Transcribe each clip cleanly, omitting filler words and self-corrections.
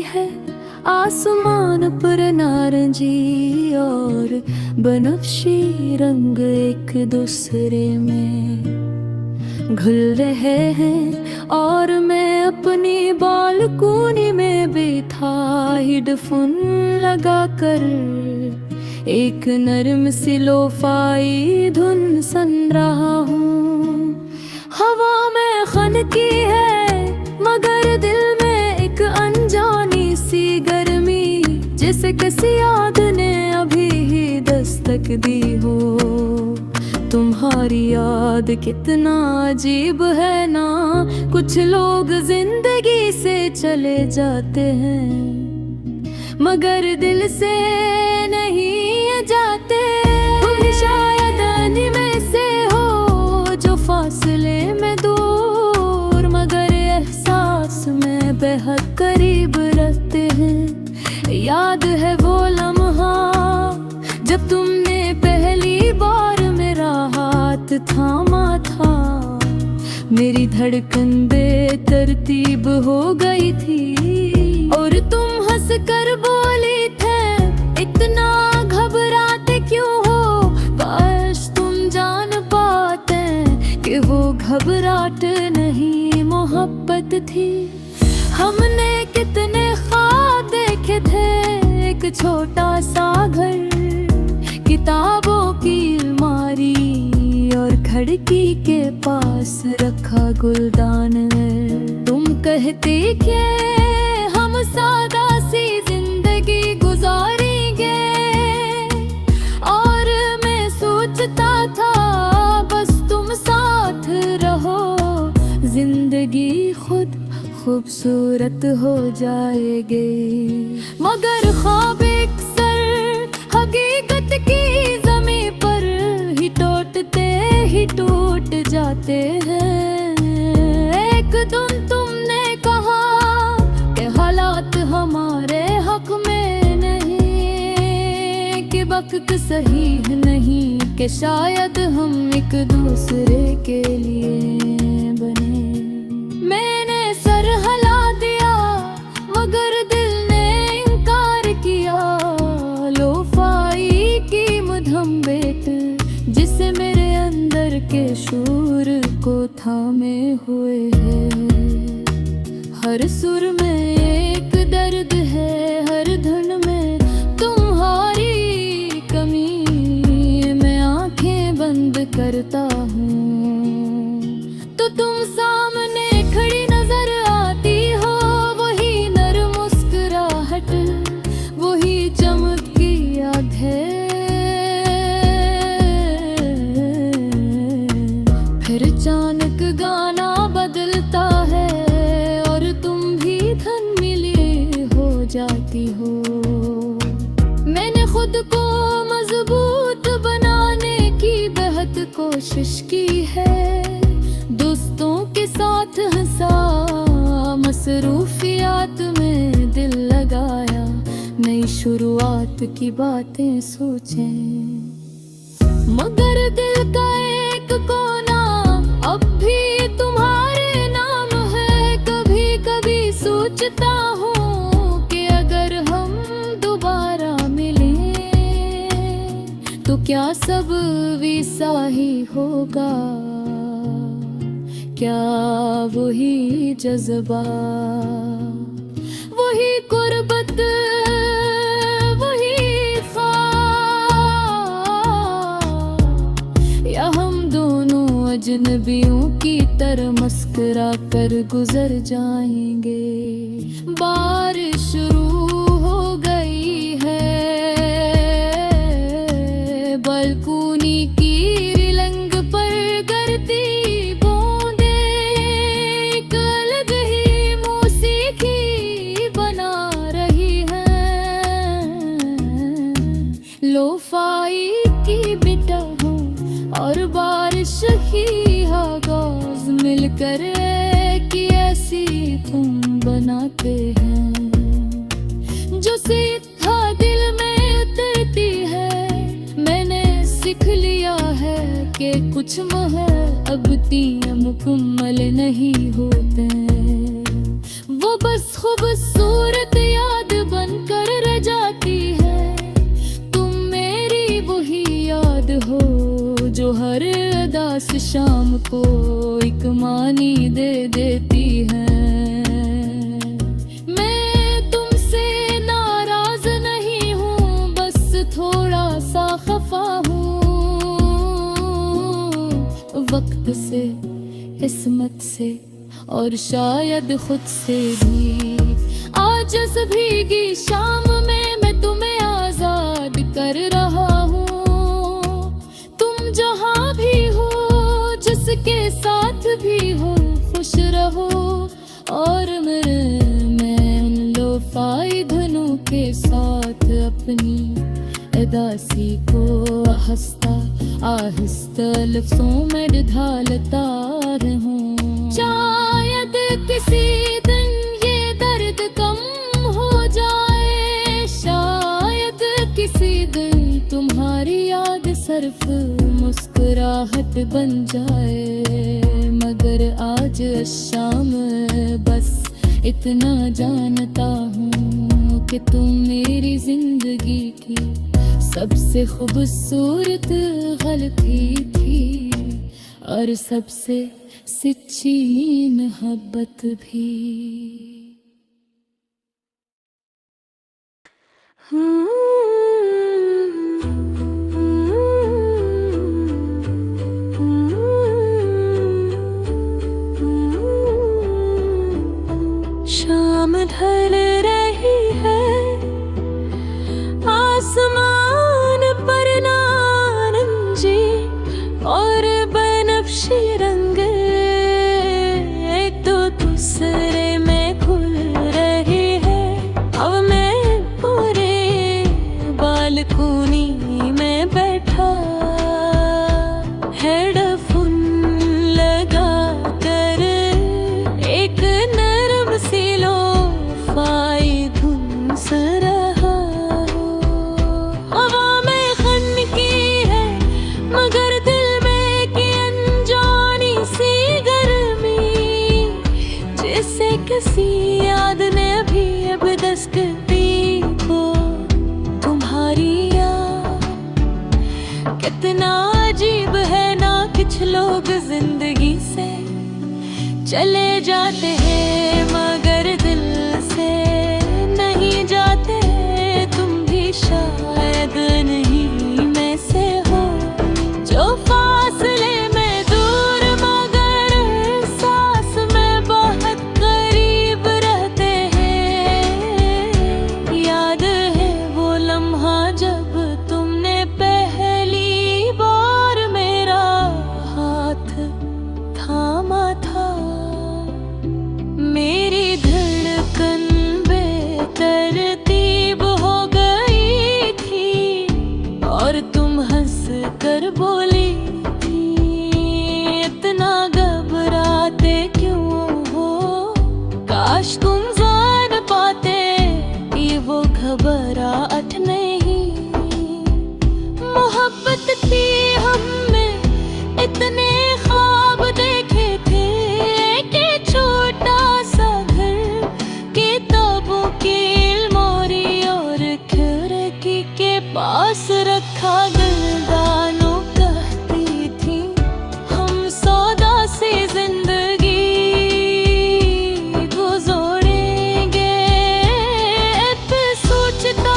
है आसमान पर नारंगी और बनफशी रंग एक दूसरे में घुल रहे हैं। और मैं अपनी बालकोनी में बैठा हेडफोन लगा कर एक नरम सी लोफाई धुन सुन रहा हूँ। हवा में खनकी है मगर दिल में एक अनजानी सी गर्मी, जैसे किसी याद ने अभी ही दस्तक दी हो। तुम्हारी याद कितना अजीब है ना, कुछ लोग जिंदगी से चले जाते हैं मगर दिल से नहीं जाते। तुम शायद में से हो जो फासले में दूर मगर एहसास में बेहद करीब रहते हैं। याद है वो लम्हा जब तुमने पहली बार मेरा हाथ थामा था, मेरी धड़कन बेतरतीब हो गई थी और तुम हंस कर बोली थे इतना घबराते क्यों हो। काश तुम जान पाते कि वो घबराहट नहीं मोहब्बत थी। हमने कितने ख्वाब देखे थे, एक छोटा सा घर, किताबों की अलमारी और खिड़की के पास रखा गुलदान। तुम कहती कि हम सादा सी जिंदगी गुजारेंगे और मैं सोचता था बस तुम साथ रहो, जिंदगी खुद खूबसूरत हो जाएगी। मगर ख्वाब अक्सर हकीकत की ज़मीं पर ही टूट जाते हैं। एक दिन तुमने कहा कि हालात हमारे हक में नहीं, कि वक्त सही नहीं, कि शायद हम एक दूसरे के लिए बने। मैंने सर हिला दिया मगर दिल ने इनकार किया। लोफाई की मध्यम बेट जिसे मेरे अंदर के शूर को थामे हुए है। हर सुर में एक दर्द है, हर धुन में तुम्हारी कमी। मैं आंखें बंद करता हूँ तो तुम सामने खड़ी नजर आती हो। वही नर्म मुस्कुराहट, वही चमकती याद है। फिर अचानक गाना बदलता है और तुम भी धन मिली हो जाती हो। मैंने खुद को मजबूत बनाने की बेहद कोशिश की है, दोस्तों के साथ हंसा, मसरूफियात में दिल लगाया, नई शुरुआत की बातें सोचें। मगर दिल का एक कोना अब भी तुम्हारे नाम है। कभी कभी सोचता हूँ कि अगर हम दोबारा मिलें तो क्या सब वैसा ही होगा, क्या वही जज्बा, वही गुर्बत, वही या हम दोनों अजनबियों की तरह मुस्कुरा कर गुजर जाएंगे। बारिश शुरू हो गई है, बालकोनी की रिलंग पर गिरती लोफाई की बिटा हूँ और बारिश ही आगाज मिलकर कि ऐसी तुम बनाते हैं जो सीधा दिल में उतरती है। मैंने सीख लिया है कि कुछ महल अब मुकम्मल नहीं होते, वो बस खूबसूरत को एक मानी दे देती हैं। मैं तुमसे नाराज नहीं हूँ, बस थोड़ा सा खफा हूँ। वक्त से, किस्मत से और शायद खुद से भी। आज इस भीगी शाम में मैं तुम्हें आजाद कर रहा हूँ। तुम जहाँ भी हो, जिसके साथ भी हो, खुश रहो। और मैं उन लोफाई धुनों के साथ अपनी उदासी को हंसता आहिस्ता लफ्ज़ों में ढालता रहूं। शायद किसी दिन ये दर्द कम हो जाए, शायद किसी दिन तुम्हारी याद सिर्फ मुस्कुराहट बन जाए। मगर आज शाम बस इतना जानता हूँ कि तुम मेरी जिंदगी की सबसे खूबसूरत गलती थी और सबसे सच्ची मोहब्बत भी। शाम ढल रही है, आसमान पर नारंगी और बनफशी रंग एक तो दूसरे में खुल रही है। अब मैं पूरे बालकोनी में बैठा हेडफोन लगा कर एक नरम सी लोफाई धुन सुन रहा हूँ। हवा में खनकी है मगर दिल में की अनजानी सी गर्मी, जिसे किसी याद ने भी अब दस्तक दी हो। तुम्हारी याद कितना अजीब है ना, कुछ लोग जिंदगी से चले जाते हैं मगर दिल से नहीं जाते। तुम भी शायद नहीं में से हो, जो फासले में दूर मगर सांस में बहुत करीब रहते हैं। याद है वो लम्हा जब तुमने पहली बार मेरा हाथ थामा था। मेरी धड़कन बेतरतीब हो गई थी और तुम हंस कर बोली थी, इतना घबराते क्यों हो? काश तुम जान पाते ये वो घबराहट नहीं। मोहब्बत थी हममें, इतने ख्वाब देखे थे कि छोटा सा घर, किताबों की अलमारी और खिड़की के पास रखा गर्दानों कहती थी हम सौदा से जिंदगी गुजारेंगे। अब सोचता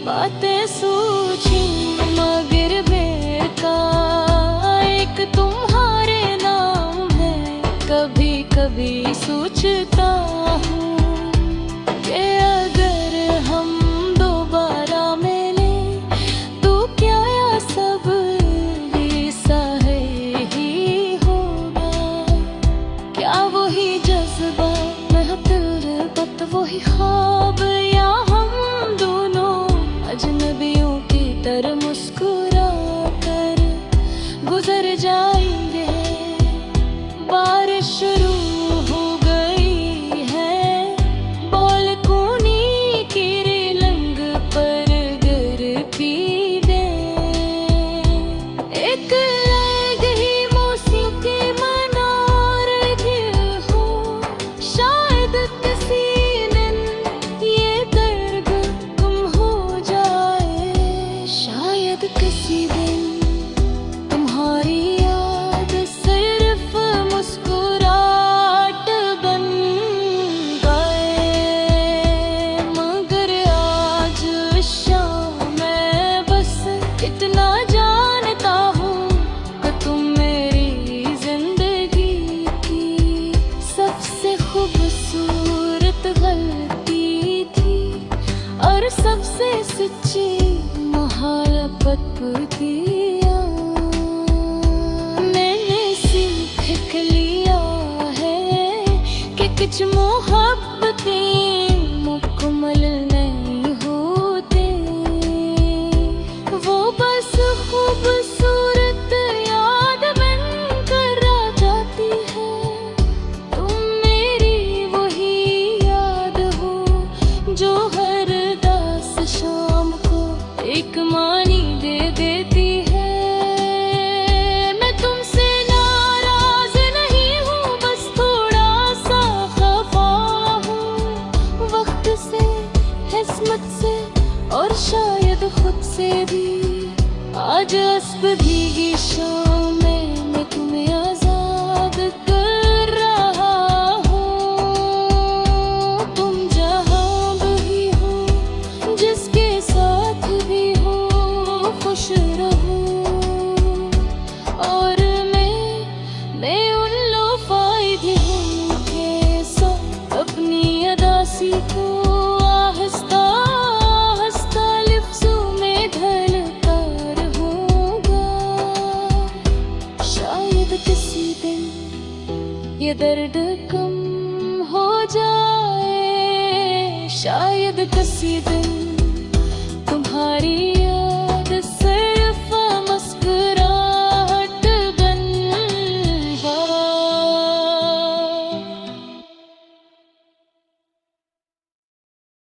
बातें सूझी मगर बेकार तुम्हारे नाम है। कभी कभी सोचता हूँ कि अगर हम दोबारा मिले तो क्या यह सब ही सही ही होगा। क्या वही जज्बा महत्व वही ख्वाब, या हम दोनों अजनबियों की तरह मुस्कुरा कर गुजर जाएंगे। बारिश शुरू हो गई है, बालकोनी की रेलिंग पर गिरती है। एक लग ही मौसीकी मना रही हो, शायद किसी दिन ये दर्द गुम हो जाए। शायद किसी दिन तुम्हारी याद सिर्फ मुस्कुराहट बन गए। मगर आज शाम मैं बस इतना जानता हूँ कि तुम मेरी जिंदगी की सबसे खूबसूरत गलती थी और सबसे सच्ची मोहब्बत थी। मैंने सीख लिया है कि कुछ मोहब्बतें मुकम्मल नहीं होते, वो बस खूबसूरत याद बनकर रह जाती है। तुम मेरी वही याद हो जो हर दास शाम को एक मानी दे देती है। मैं तुमसे नाराज नहीं हूँ, बस थोड़ा सा खफा हूँ वक्त से, किस्मत से और शायद खुद से भी। आज अस्प भीगी शाम में मैं तुम्हें आजाद कर रहा हूँ। तुम जहाँ भी हो, जिसके साथ भी हो, खुश रहो। और मैं उन लोफाई भी हूँ के साथ अपनी अदासी को आहिस्ता आहिस्ता लिफ्ज़ों में ढलता रहूँगा। शायद किसी दिन ये दर्द कम हो जाए, शायद किसी दिन तुम्हारी